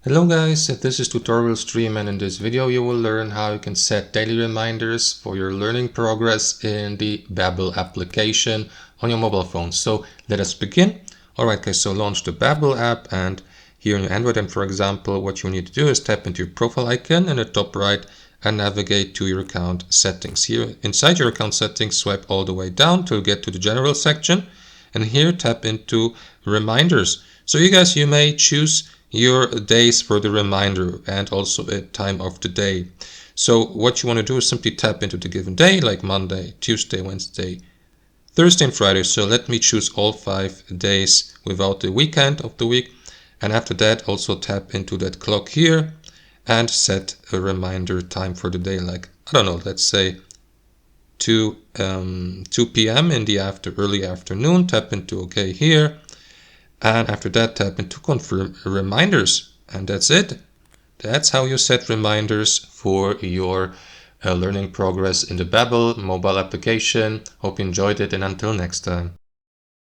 Hello guys, this is tutorial stream, and in this video you will learn how you can set daily reminders for your learning progress in the Babbel application on your mobile phone. So let us begin. Alright guys, so launch the Babbel app, and here on your Android app, for example, what you need to do is tap into your profile icon in the top right and navigate to your account settings. Here inside your account settings, swipe all the way down to get to the general section, and here tap into reminders. So you may choose your days for the reminder and also a time of the day. So what you want to do is simply tap into the given day, like Monday, Tuesday, Wednesday, Thursday and Friday. So let me choose all 5 days without the weekend of the week. And after that, also tap into that clock here and set a reminder time for the day, like, I don't know, let's say 2 p.m. in the early afternoon. Tap into OK here. And after that, tap into confirm reminders, and that's it. That's how you set reminders for your learning progress in the Babbel mobile application. Hope you enjoyed it, and until next time.